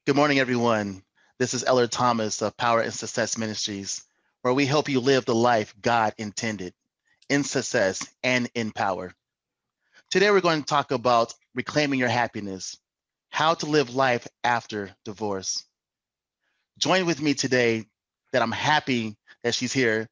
Good morning, everyone. This is Eller Thomas of Power and Success Ministries, where we help you live the life God intended in success and in power. Today, we're going to talk about reclaiming your happiness, how to live life after divorce. Join with me today that I'm happy that she's here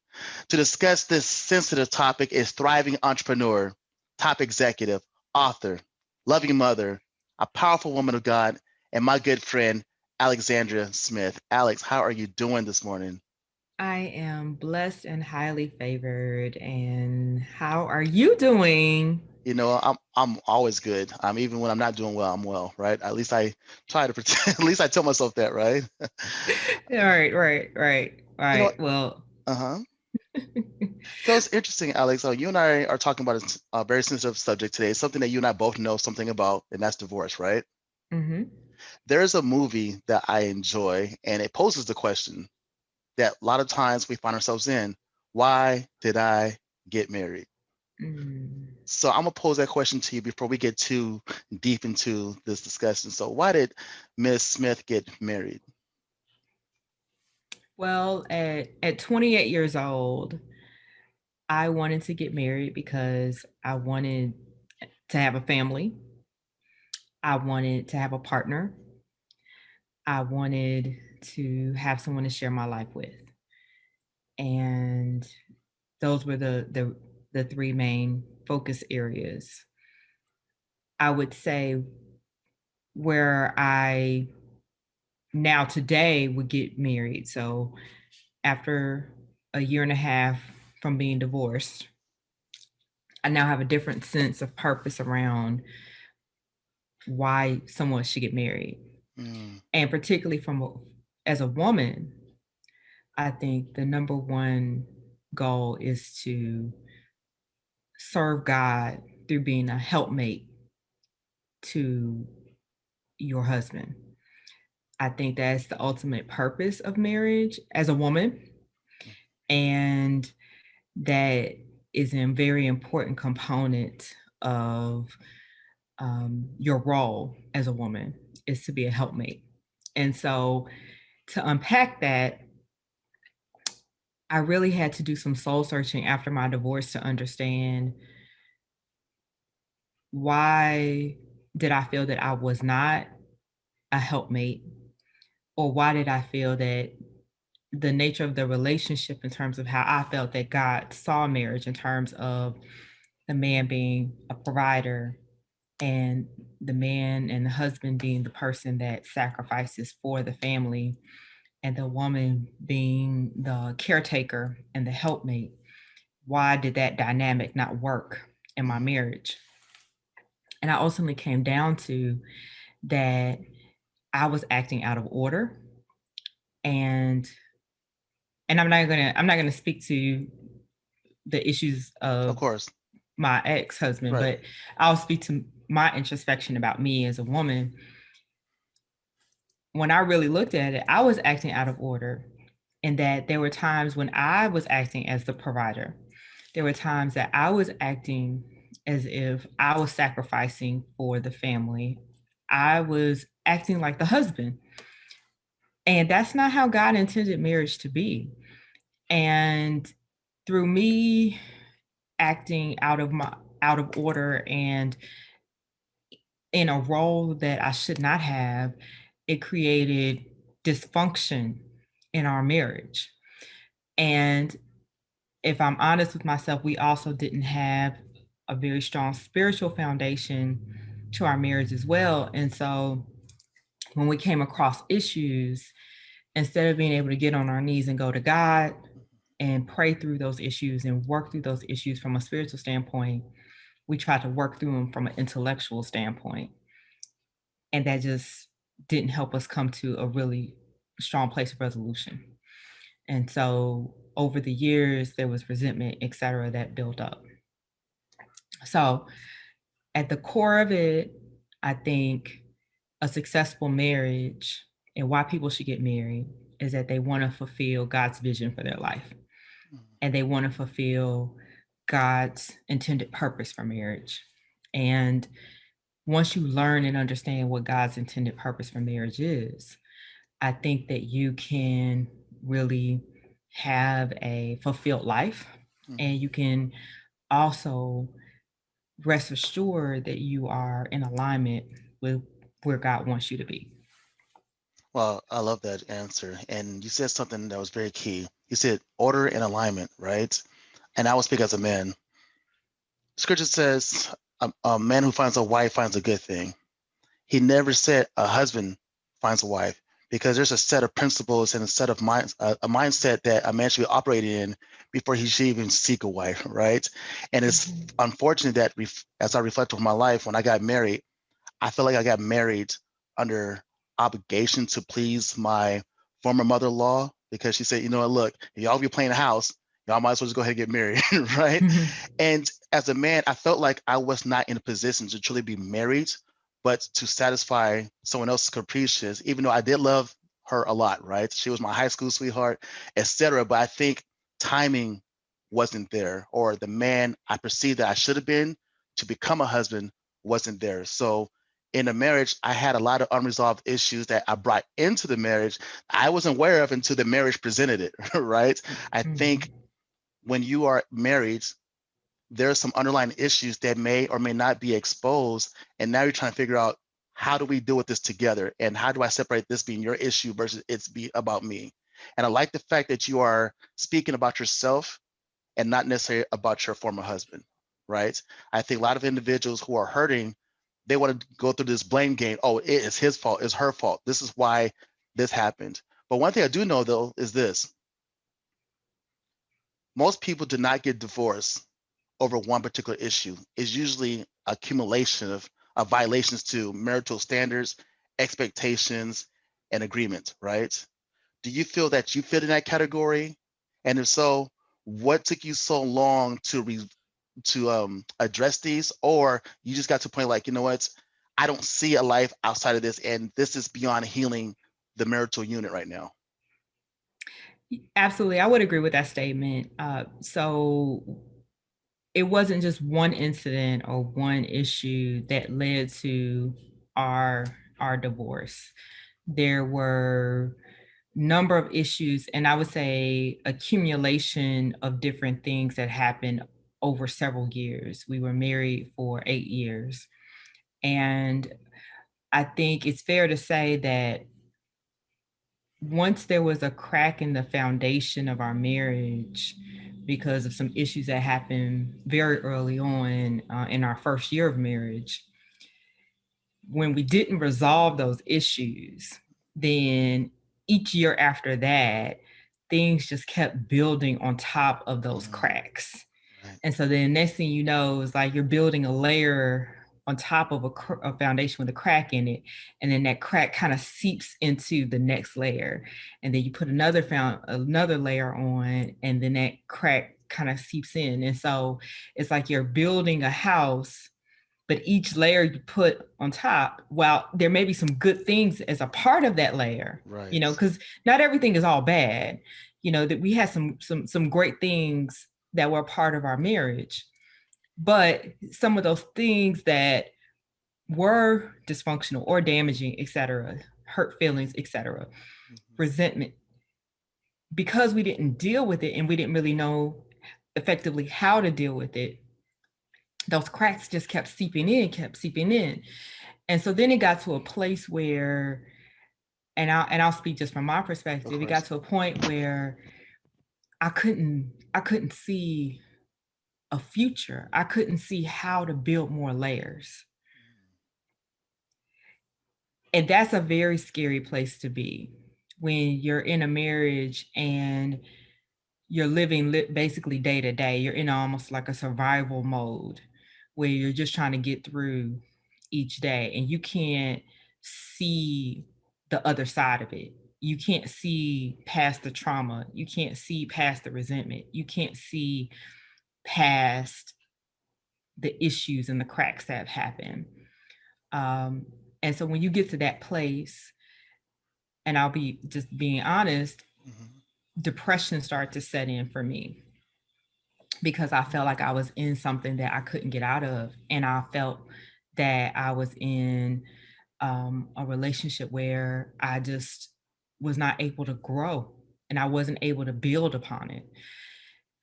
to discuss this sensitive topic is thriving entrepreneur, top executive, author, loving mother, a powerful woman of God, and my good friend, Alexandra Smith. Alex, how are you doing this morning? I am blessed and highly favored. And how are you doing? I'm always good. Even when I'm not doing well, I'm well, right? At least I try to pretend. At least I tell myself that, right? You know, Well, uh-huh. So it's interesting, Alex. You and I are talking about a very sensitive subject today, something that you and I both know something about, and that's divorce, right? hmm There's a movie that I enjoy, and it poses the question that a lot of times we find ourselves in: why did I get married? mm. So I'm gonna pose that question to you before we get too deep into this discussion. So why did Miss Smith get married? Well, at 28 years old, I wanted to get married because I wanted to have a family. I wanted to have a partner. I wanted to have someone to share my life with. And those were the three main focus areas. I would say where I now today would get married. So after a year and a half from being divorced, I now have a different sense of purpose around why someone should get married. Mm, And particularly as a woman, I think the number one goal is to serve God through being a helpmate to your husband. I think that's the ultimate purpose of marriage as a woman. And that is a very important component of your role as a woman is to be a helpmate. And so to unpack that, I really had to do some soul searching after my divorce to understand why did I feel that I was not a helpmate, or why did I feel that the nature of the relationship in terms of how I felt that God saw marriage in terms of the man being a provider and the man and the husband being the person that sacrifices for the family and the woman being the caretaker and the helpmate. Why did that dynamic not work in my mm, marriage? And I ultimately came down to that I was acting out of order, and I'm not gonna speak to the issues of of course, my ex-husband, right. but I'll speak to my introspection about me as a woman. When I really looked at it, I was acting out of order, in that there were times when I was acting as the provider. There were times that I was acting as if I was sacrificing for the family. I was acting like the husband. And that's not how God intended marriage to be. And through me acting out of order and in a role that I should not have, it created dysfunction in our marriage. And if I'm honest with myself, we also didn't have a very strong spiritual foundation to our marriage as well. And so when we came across issues, instead of being able to get on our knees and go to God and pray through those issues and work through those issues from a spiritual standpoint, we tried to work through them from an intellectual standpoint. And that just didn't help us come to a really strong place of resolution. And so over the years, there was resentment, et cetera, that built up. So at the core of it, I think a successful marriage and why people should get married is that they want to fulfill God's vision for their life, Mm, and they want to fulfill God's intended purpose for marriage. And once you learn and understand what God's intended purpose for marriage is, I think that you can really have a fulfilled life, Mhm. and you can also rest assured that you are in alignment with where God wants you to be. Well, I love that answer. And you said something that was very key. You said order and alignment, right? And I will speak as a man. Scripture says a man who finds a wife finds a good thing. He never said a husband finds a wife, because there's a set of principles and a set of minds, a mindset that a man should be operating in before he should even seek a wife, right? And it's Mhm. unfortunate that as I reflect on my life, when I got married, I feel like I got married under obligation to please my former mother-in-law, because she said, you know what, look, if y'all be playing the house, y'all might as well just go ahead and get married, right? And as a man, I felt like I was not in a position to truly be married, but to satisfy someone else's caprices, even though I did love her a lot, right? She was my high school sweetheart, etc. But I think timing wasn't there, or the man I perceived that I should have been to become a husband wasn't there. So in a marriage, I had a lot of unresolved issues that I brought into the marriage I wasn't aware of until the marriage presented it, right? I think Mhm. when you are married, there are some underlying issues that may or may not be exposed. And now you're trying to figure out, how do we deal with this together? And how do I separate this being your issue versus it's be about me? And I like the fact that you are speaking about yourself and not necessarily about your former husband, right? I think a lot of individuals who are hurting, they want to go through this blame game. Oh, it is his fault, it's her fault. This is why this happened. But one thing I do know though is this: most people do not get divorced over one particular issue. It's usually accumulation of violations to marital standards, expectations, and agreements, right? Do you feel that you fit in that category? And if so, what took you so long to address these? Or you just got to a point like, you know what, I don't see a life outside of this, and this is beyond healing the marital unit right now. Absolutely, I would agree with that statement. So it wasn't just one incident or one issue that led to our our divorce. There were number of issues, and I would say accumulation of different things that happened over several years. We were married for 8 years, and I think it's fair to say that once there was a crack in the foundation of our marriage because of some issues that happened very early on in our first year of marriage, when we didn't resolve those issues, then each year after that, things just kept building on top of those Mm, cracks. right. And so then next thing you know is like you're building a layer on top of a foundation with a crack in it, and then that crack kind of seeps into the next layer, and then you put another layer on, and then that crack kind of seeps in, and so it's like you're building a house, but each layer you put on top, while there may be some good things as a part of that layer, Right. because not everything is all bad, that we had some great things that were a part of our marriage, but some of those things that were dysfunctional or damaging, etc., hurt feelings, etc., Mhm. resentment, because we didn't deal with it and we didn't really know effectively how to deal with it, those cracks just kept seeping in. And so then it got to a place where, and I'll speak just from my Of perspective, it got course. to a point where I couldn't see a future. I couldn't see how to build more layers. And that's a very scary place to be when you're in a marriage and you're living basically day to day. You're in almost like a survival mode where you're just trying to get through each day, and you can't see the other side of it. You can't see past the trauma. You can't see past the resentment. You can't see past the issues and the cracks that have happened. Um, and so when you get to that place, and I'll be just being honest, Mhm. depression started to set in for me because I felt like I was in something that I couldn't get out of. And I felt that I was in a relationship where I just was not able to grow, and I wasn't able to build upon it.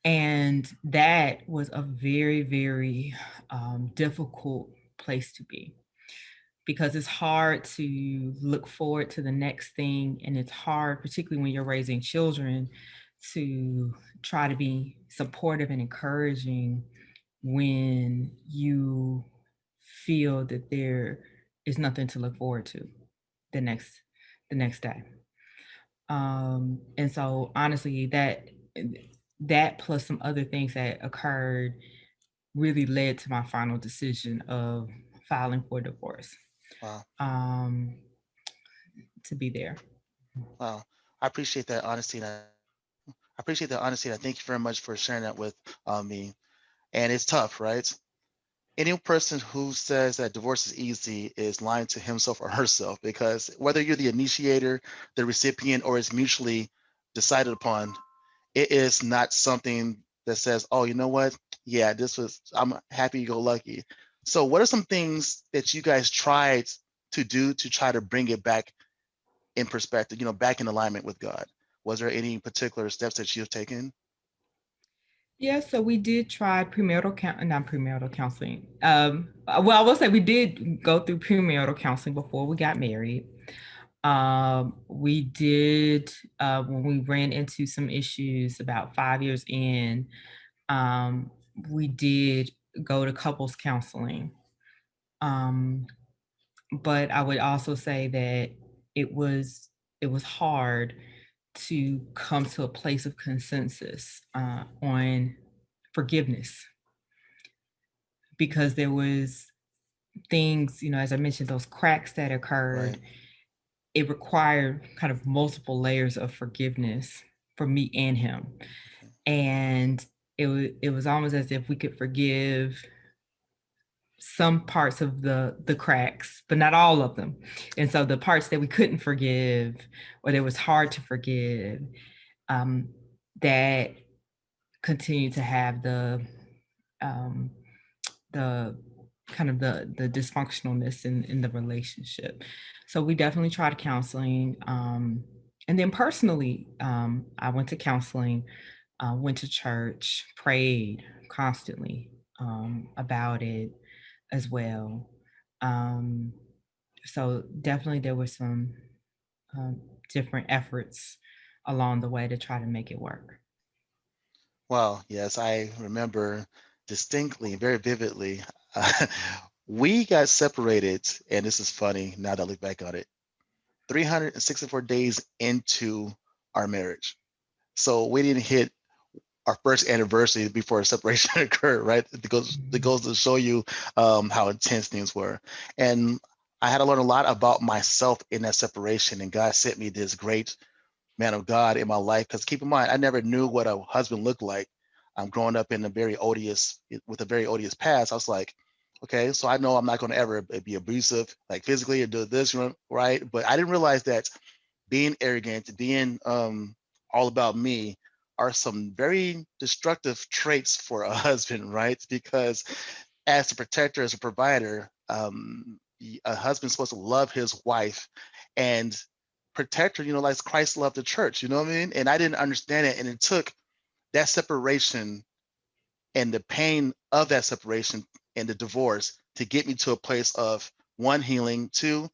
And that was a very, very difficult place to be, because it's hard to look forward to the next thing. And it's hard, particularly when you're raising children, to try to be supportive and encouraging when you feel that there is nothing to look forward to the next day. And so honestly, that plus some other things that occurred really led to my final decision of filing for divorce, Wow. um, to be there. Wow. I appreciate that honesty. And I appreciate that honesty. And I thank you very much for sharing that with me. And it's tough, right? Any person who says that divorce is easy is lying to himself or herself, because whether you're the initiator, the recipient, or it's mutually decided upon, it is not something that says, oh, you know what? Yeah, I'm happy go lucky. So, what are some things that you guys tried to do to try to bring it back in perspective, back in alignment with God? Was there any particular steps that you've taken? Yeah, so we did try not premarital counseling. Well, I will say we did go through premarital counseling before we got married. We did, when we ran into some issues about 5 years in, um, we did go to couples counseling. Um, but I would also say that it was it was hard to come to a place of consensus on forgiveness, because there was things, as I mentioned, those cracks that occurred. Right. It required kind of multiple layers of forgiveness for me and him. Okay. And it was almost as if we could forgive some parts of the cracks, but not all of them. And so the parts that we couldn't forgive, or that was hard to forgive, um, that continue to have um, the kind of the dysfunctionalness in the relationship. So we definitely tried counseling. And then personally, I went to counseling, went to church, prayed constantly about it as well. Um, so definitely there were some um, different efforts along the way to try to make it work. Well, yes, I remember distinctly, very vividly. Uh, we got separated, and this is funny now that I look back on it, 364 days into our marriage. So we didn't hit our first anniversary before a separation occurred, right? It goes to show you how intense things were. And I had to learn a lot about myself in that separation. And God sent me this great man of God in my life. Because keep in mind, I never knew what a husband looked like. I'm growing up in a very odious, with a very odious past. I was like, okay, so I know I'm not going to ever be abusive, like physically, or do this, right? But I didn't realize that being arrogant, being all about me, are some very destructive traits for a husband, right? Because as a protector, as a provider, a husband's supposed to love his wife and protect her, like Christ loved the church, you know what I mean? And I didn't understand it. And it took that separation and the pain of that separation and the divorce to get me to a place of one, healing, two,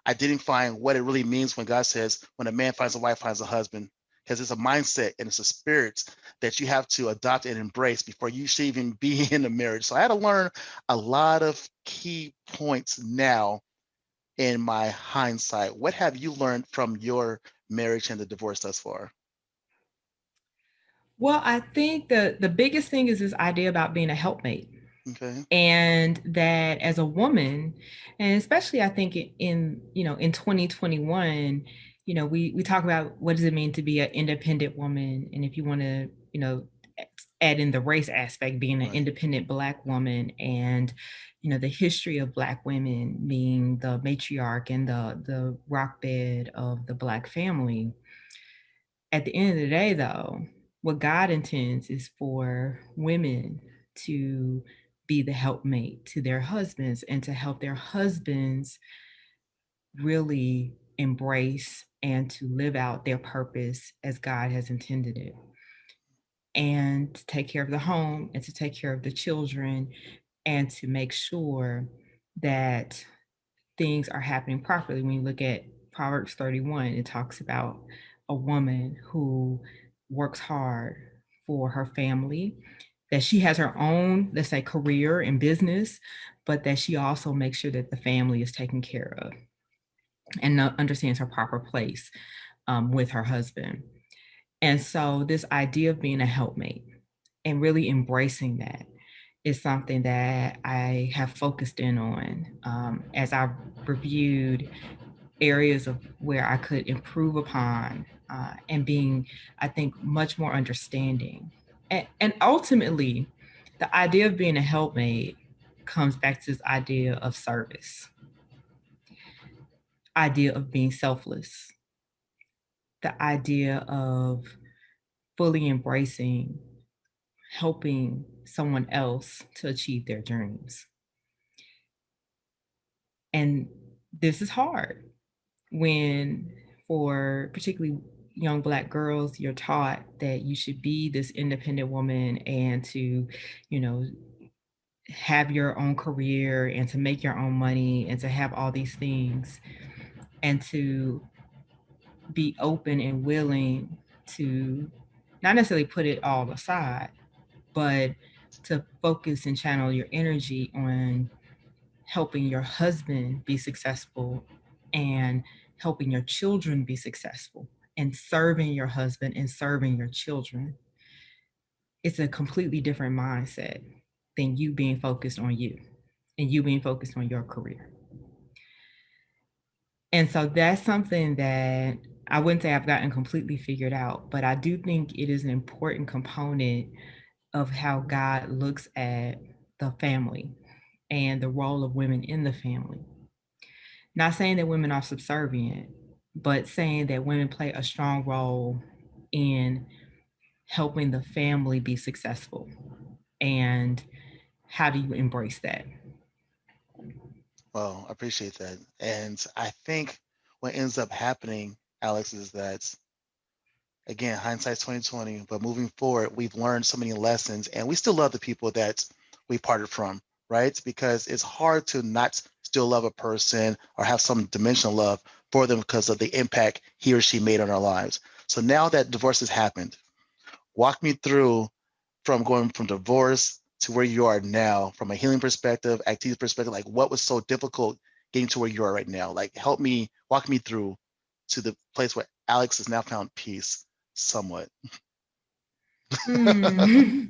identifying what it really means when God says, when a man finds a wife, finds a husband, because it's a mindset and it's a spirit that you have to adopt and embrace before you should even be in a marriage. So I had to learn a lot of key points now in my hindsight. What have you learned from your marriage and the divorce thus far? Well, I think the biggest thing is this idea about being a helpmate. Okay. And that as a woman, and especially I think in 2021, we talk about what does it mean to be an independent woman, and if you want to, add in the race aspect, being an Right. independent Black woman, and the history of Black women being the matriarch and the rock bed of the Black family. At the end of the day, though, what God intends is for women to be the helpmate to their husbands, and to help their husbands really embrace and to live out their purpose as God has intended it, and to take care of the home and to take care of the children and to make sure that things are happening properly. When you look at Proverbs 31, it talks about a woman who works hard for her family, that she has her own, let's say, career and business, but that she also makes sure that the family is taken care of and understands her proper place with her husband. And so, this idea of being a helpmate and really embracing that is something that I have focused in on as I've reviewed areas of where I could improve upon and being, I think, much more understanding. And ultimately, the idea of being a helpmate comes back to this idea of service, idea of being selfless, the idea of fully embracing helping someone else to achieve their dreams. And this is hard when, for particularly young Black girls, you're taught that you should be this independent woman and to, you know, have your own career and to make your own money and to have all these things and to be open and willing to not necessarily put it all aside, but to focus and channel your energy on helping your husband be successful and helping your children be successful and serving your husband and serving your children. It's a completely different mindset than you being focused on you and you being focused on your career. And so that's something that I wouldn't say I've gotten completely figured out, but I do think it is an important component of how God looks at the family and the role of women in the family. Not saying that women are subservient, but saying that women play a strong role in helping the family be successful. And how do you embrace that? Well, I appreciate that. And I think what ends up happening, Alex, is that again, hindsight's 2020, but moving forward, we've learned so many lessons and we still love the people that we parted from, right? Because it's hard to not still love a person or have some dimensional love for them because of the impact he or she made on our lives. So now that divorce has happened, walk me through from going from divorce to where you are now, from a healing perspective, activity perspective, like what was so difficult getting to where you are right now? Like help me, walk me through to the place where Alex has now found peace somewhat. Hmm.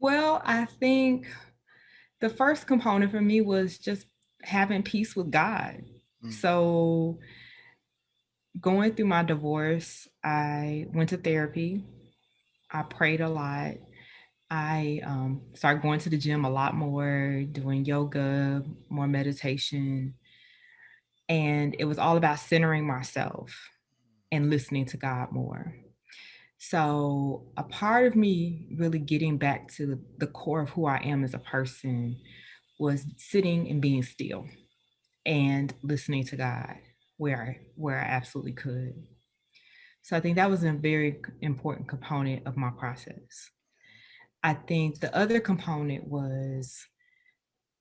Well, I think the first component for me was just having peace with God. Mm, So, going through my divorce, I went to therapy. I prayed a lot. I started going to the gym a lot more, doing yoga, more meditation. And it was all about centering myself and listening to God more. So, a part of me really getting back to the core of who I am as a person was sitting and being still and listening to God where I absolutely could. So I think that was a very important component of my process. I think the other component was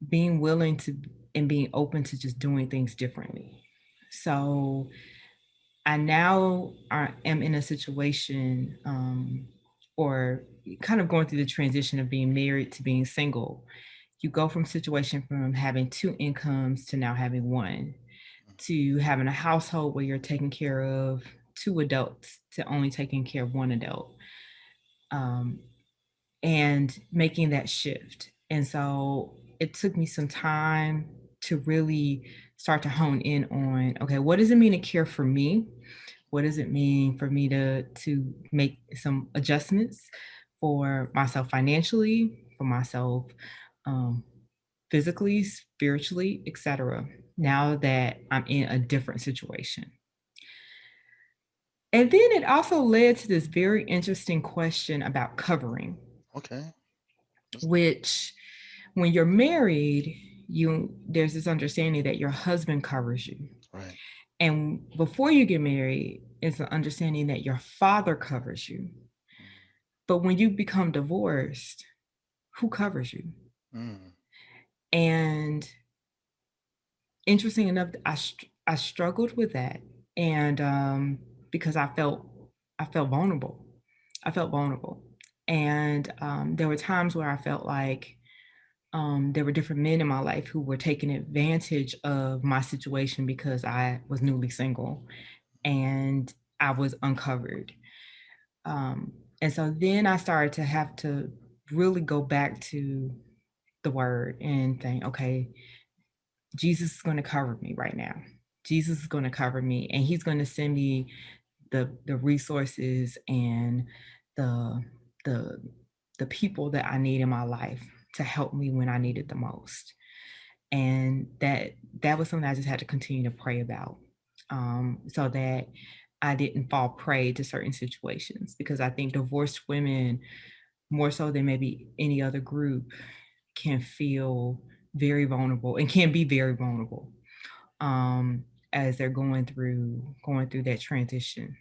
being willing to and being open to just doing things differently. So I now am in a situation or kind of going through the transition of being married to being single. You go from situation from having two incomes to now having one, to having a household where you're taking care of two adults to only taking care of one adult, um, and making that shift. And so it took me some time to really start to hone in on, okay, what does it mean to care for me? What does it mean for me to make some adjustments for myself financially, for myself um, physically, spiritually, etc. Now that I'm in a different situation. And then it also led to this very interesting question about covering, okay. which when you're married, there's this understanding that your husband covers you. Right. And before you get married, it's an understanding that your father covers you. But when you become divorced, who covers you? Mm. And interesting enough, I struggled with that, and because I felt vulnerable. I felt vulnerable, and there were times where I felt like there were different men in my life who were taking advantage of my situation because I was newly single and I was uncovered. Um, and so then I started to have to really go back to the word and think, okay, Jesus is going to cover me right now. Jesus is going to cover me, and He's going to send me the resources and the the the people that I need in my life to help me when I need it the most. And that was something I just had to continue to pray about, so that I didn't fall prey to certain situations. Because I think divorced women, more so than maybe any other group, can feel very vulnerable and can be very vulnerable, um, as they're going through that transition.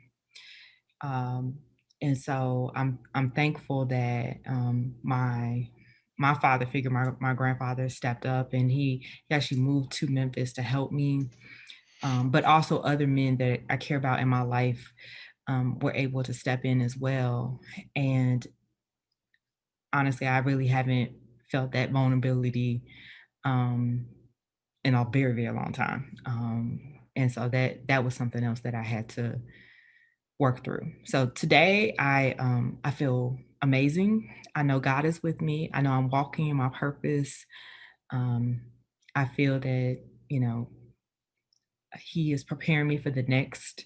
Um, and so I'm thankful that my father figure, my grandfather stepped up, and he actually moved to Memphis to help me. But also other men that I care about in my life were able to step in as well. And honestly, I really haven't felt that vulnerability um, in a very, very long time. And so that was something else that I had to work through. So today I feel amazing. I know God is with me. I know I'm walking in my purpose. Um, I feel that, you know, He is preparing me for the next.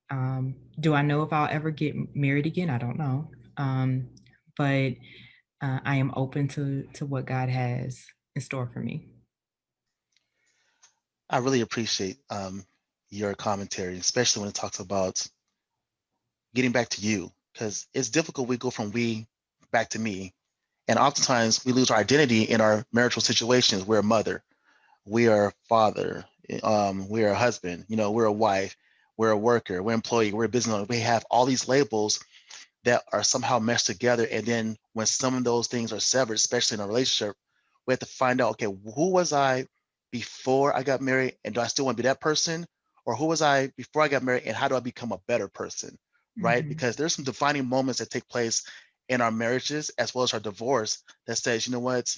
Do I know if I'll ever get married again? I don't know. But I am open to what God has in store for me. I really appreciate your commentary, especially when it talks about getting back to you, because it's difficult. We go from we back to me, and oftentimes we lose our identity in our marital situations. We're a mother, we are a father, we are a husband, we're a wife, we're a worker, we're an employee, we're a business owner. We have all these labels that are somehow meshed together. And then when some of those things are severed, especially in a relationship, we have to find out, okay, who was I before I got married? And do I still want to be that person? Or who was I before I got married? And how do I become a better person? Right? Mm-hmm. Because there's some defining moments that take place in our marriages as well as our divorce that says, you know what?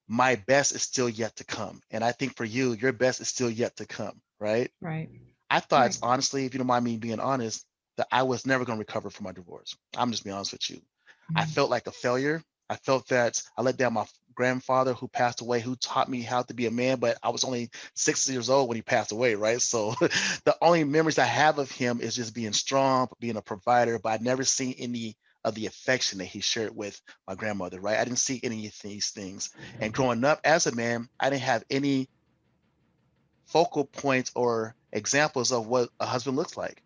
My best is still yet to come. And I think for you, your best is still yet to come. Right? Right. I thought, Right. honestly, if you don't mind me being honest, that I was never going to recover from my divorce. I'm just being honest with you. I Mm-hmm. felt like a failure. I felt that I let down my grandfather who passed away, who taught me how to be a man, but I was only 6 years old when he passed away, right? So the only memories I have of him is just being strong, being a provider, but I'd never seen any of the affection that he shared with my grandmother, right? I didn't see any of these things. And growing up as a man, I didn't have any focal points or examples of what a husband looks like.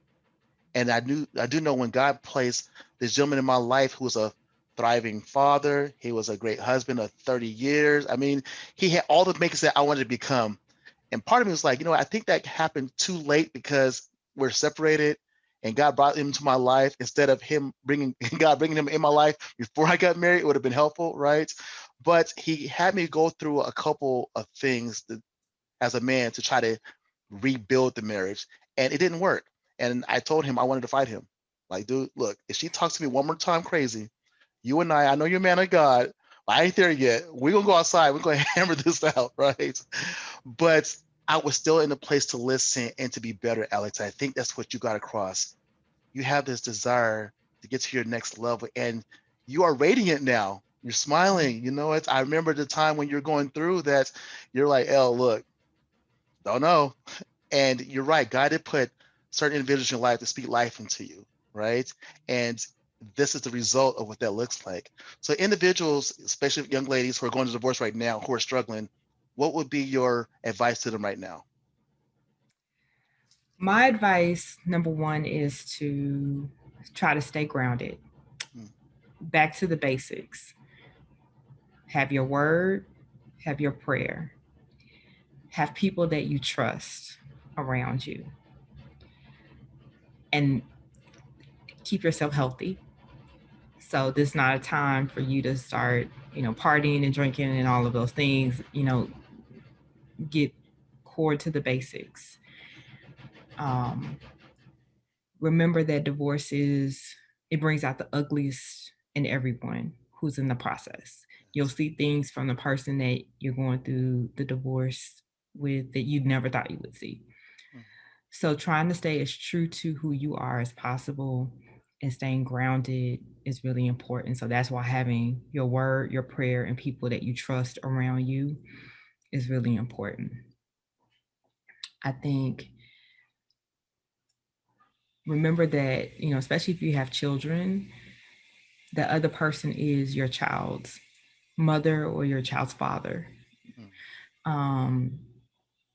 And I do know when God placed this gentleman in my life who was a thriving father, he was a great husband of 30 years. I mean, he had all the makings that I wanted to become. And part of me was like, I think that happened too late because we're separated and God brought him into my life instead of him bringing God bringing him in my life before I got married. It would have been helpful, right? But he had me go through a couple of things as a man to try to rebuild the marriage, and it didn't work. And I told him I wanted to fight him. Like, dude, look, if she talks to me one more time crazy, you and I know you're a man of God, but I ain't there yet. We're gonna go outside. We're gonna hammer this out, right? But I was still in a place to listen and to be better, Alex. I think that's what you got across. You have this desire to get to your next level, and you are radiant now. You're smiling. I remember the time when you're going through that. You're like, "El, look, don't know." And you're right. God did put certain individuals in your life to speak life into you, right? And this is the result of what that looks like. So individuals, especially young ladies who are going to divorce right now, who are struggling, what would be your advice to them right now? My advice, number one, is to try to stay grounded. Mm, Back to the basics. Have your word, have your prayer, have people that you trust around you, and keep yourself healthy. So this is not a time for you to start, partying and drinking and all of those things. Get core to the basics. Um, Remember that divorce it brings out the ugliest in everyone who's in the process. You'll see things from the person that you're going through the divorce with that you never thought you would see. Mhm. So trying to stay as true to who you are as possible and staying grounded is really important. So that's why having your word, your prayer, and people that you trust around you is really important. I think remember that, especially if you have children, the other person is your child's mother or your child's father. Mhm. Um,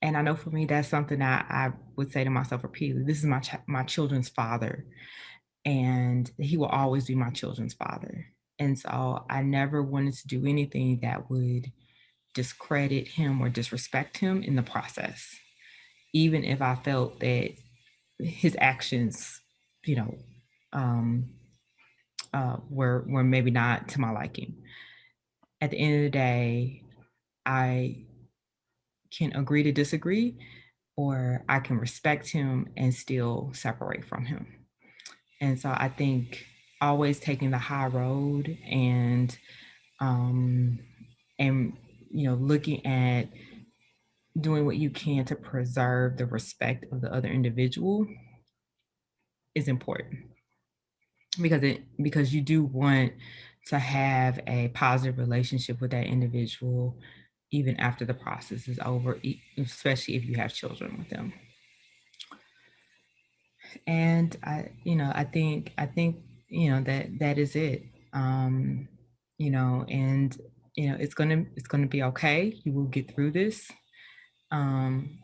and I know for me, that's something I would say to myself repeatedly. This is my children's father, and he will always be my children's father. And so I never wanted to do anything that would discredit him or disrespect him in the process, even if I felt that his actions, you know, um, were maybe not to my liking. At the end of the day, I can agree to disagree, or I can respect him and still separate from him. And so I think always taking the high road um, and looking at doing what you can to preserve the respect of the other individual is important because you do want to have a positive relationship with that individual even after the process is over, especially if you have children with them. And I think that is it. um and it's gonna be okay. You will get through this. um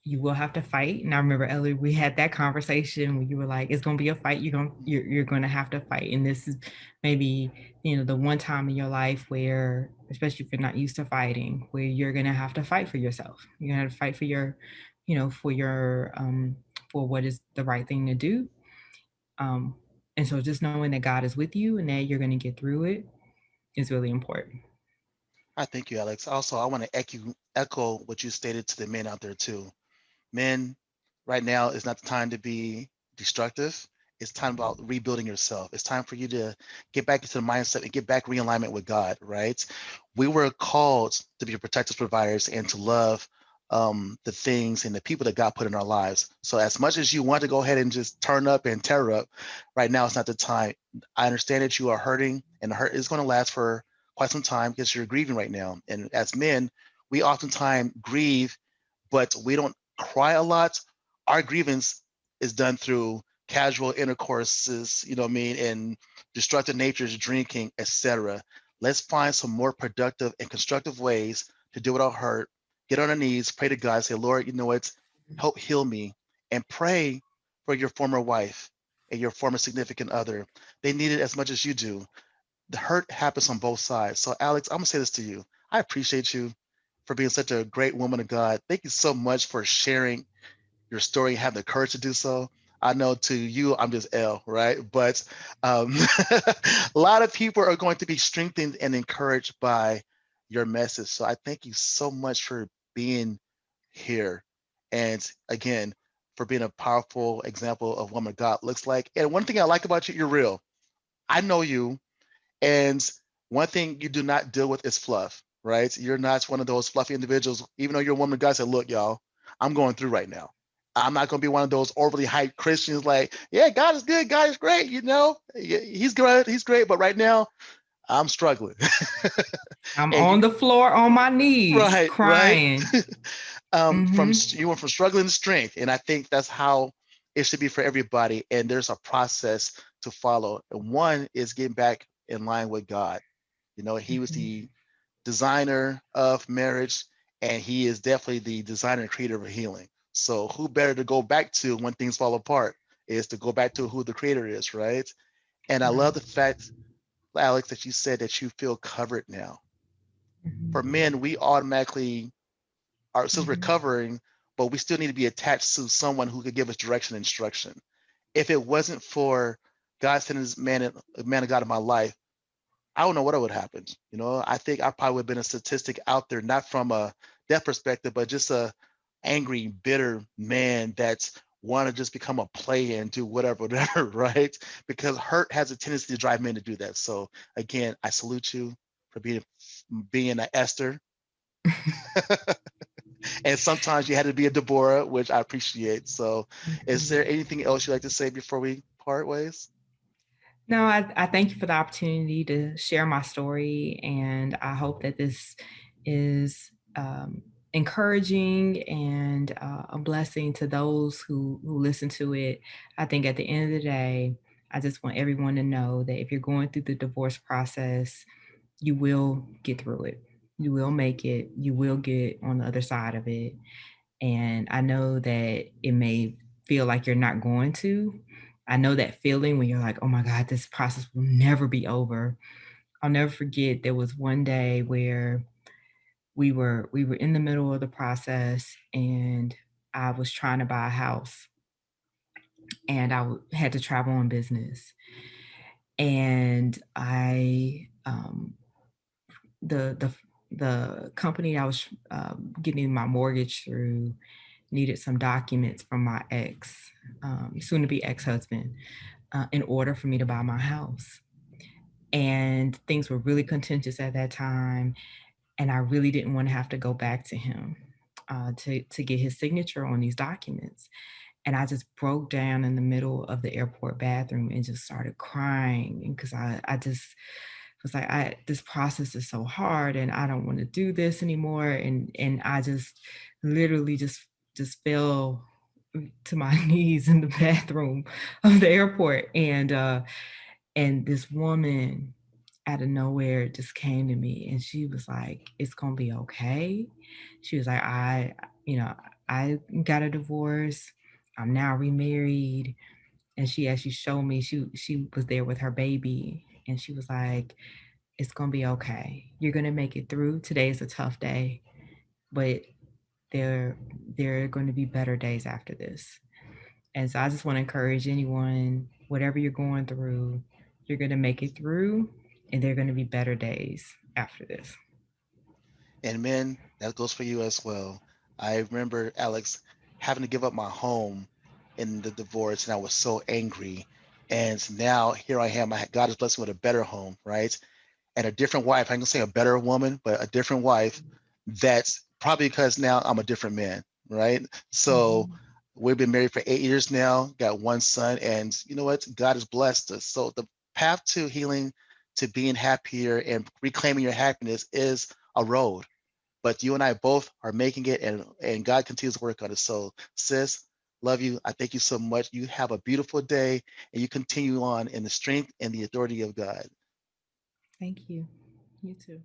you will have to fight. And I remember, Ellie, we had that conversation where you were like, it's gonna be a fight. You're gonna have to fight. And this is maybe, the one time in your life where, especially if you're not used to fighting, where you're gonna have to fight for yourself. You're gonna have to fight for for what is the right thing to do. um and so just knowing that God is with you and that you're gonna get through it is really important. I thank you, Alex. Also, I want to echo what you stated to the men out there too. Men, right now is not the time to be destructive. It's time about rebuilding yourself. It's time for you to get back into the mindset and get back realignment with God, right? We were called to be protectors, providers, and to love the things and the people that God put in our lives. So as much as you want to go ahead and just turn up and tear up, right now it's not the time. I understand that you are hurting, and the hurt is going to last for quite some time because you're grieving right now. And as men, we oftentimes grieve, but we don't cry a lot. Our grievance is done through casual intercourses, you know what I mean, and destructive natures, drinking, etc. Let's find some more productive and constructive ways to deal with our hurt. Get on our knees, pray to God, say, Lord, you know what? Help heal me, and pray for your former wife and your former significant other. They need it as much as you do. The hurt happens on both sides. So, Alex, I'm gonna say this to you. I appreciate you for being such a great woman of God. Thank you so much for sharing your story and have the courage to do so. I know to you, I'm just L, right? But a lot of people are going to be strengthened and encouraged by your message. So I thank you so much for being here. And again, for being a powerful example of woman God looks like. And one thing I like about you, you're real. I know you. And one thing you do not deal with is fluff, right? You're not one of those fluffy individuals, even though you're a woman of God, said, look, y'all, I'm going through right now. I'm not going to be one of those overly hyped Christians like, yeah, God is good. God is great. He's good. He's great. But right now, I'm struggling. I'm and on you, the floor on my knees right. crying. From Mm-hmm. you went from struggling to strength. And I think that's how it should be for everybody. And there's a process to follow. And one is getting back in line with God. He was Mm-hmm. the designer of marriage, and he is definitely the designer and creator of healing. So who better to go back to when things fall apart is to go back to who the creator is, right? And I Right. love the fact, Alex, that you said that you feel covered now. For men, we automatically are still recovering, but we still need to be attached to someone who could give us direction and instruction. If it wasn't for God sending this man of God in my life, I don't know what would happen. You know, I think I probably would have been a statistic out there, not from a death perspective, but just a angry, bitter man that's want to just become a player and do whatever, right? Because hurt has a tendency to drive men to do that. So again, I salute you for being an Esther. And sometimes you had to be a Deborah, which I appreciate. So is there anything else you'd like to say before we part ways? No, I thank you for the opportunity to share my story. And I hope that this is encouraging and a blessing to those who listen to it. I think at the end of the day, I just want everyone to know that if you're going through the divorce process, you will get through it. You will make it. You will get on the other side of it. And I know that it may feel like you're not going to. I know that feeling when you're like, oh my God, this process will never be over. I'll never forget there was one day where we were in the middle of the process and I was trying to buy a house and had to travel on business. And the the company I was getting my mortgage through needed some documents from my ex, soon to be ex husband, in order for me to buy my house. And things were really contentious at that time. And I really didn't want to have to go back to him to get his signature on these documents. And I just broke down in the middle of the airport bathroom and just started crying because I just was like, this process is so hard and I don't want to do this anymore. And I just literally just fell to my knees in the bathroom of the airport. And this woman out of nowhere just came to me and she was like, it's gonna be okay. She was like, I got a divorce. I'm now remarried. And she actually showed me she was there with her baby. And she was like, it's gonna be okay. You're gonna make it through. Today is a tough day, but there there are going to be better days after this. And so I just want to encourage anyone, whatever you're going through, you're going to make it through, and there are going to be better days after this. And men, that goes for you as well. I remember, Alex, having to give up my home in the divorce, and I was so angry. And now here I am. God has blessed me with a better home, right? And a different wife. I'm gonna say a better woman, but a different wife. That's probably because now I'm a different man, right? So we've been married for 8 years now, got one son, and you know what? God has blessed us. So the path to healing, to being happier and reclaiming your happiness is a road. But you and I both are making it, and God continues to work on it. So, sis, love you. I thank you so much. You have a beautiful day, and you continue on in the strength and the authority of God. Thank you. You too.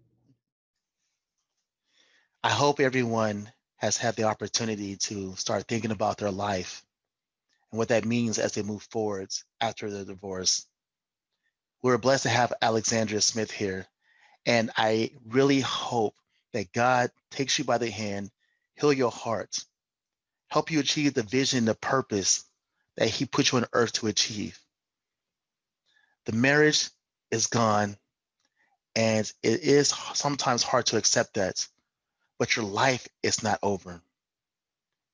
I hope everyone has had the opportunity to start thinking about their life and what that means as they move forwards after the divorce. We're blessed to have Alexandria Smith here, and I really hope that God takes you by the hand, heal your heart, help you achieve the vision, the purpose that He put you on earth to achieve. The marriage is gone, and it is sometimes hard to accept that, but your life is not over.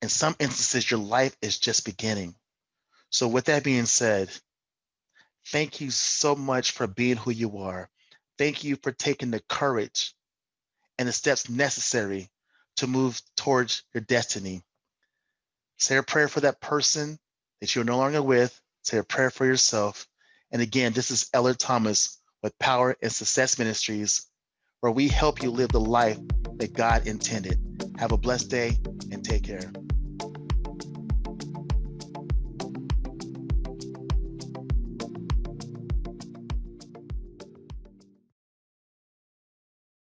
In some instances, your life is just beginning. So, with that being said, thank you so much for being who you are. Thank you for taking the courage and the steps necessary to move towards your destiny. Say a prayer for that person that you're no longer with. Say a prayer for yourself. And again, this is Eller Thomas with Power and Success Ministries, where we help you live the life that God intended. Have a blessed day and take care.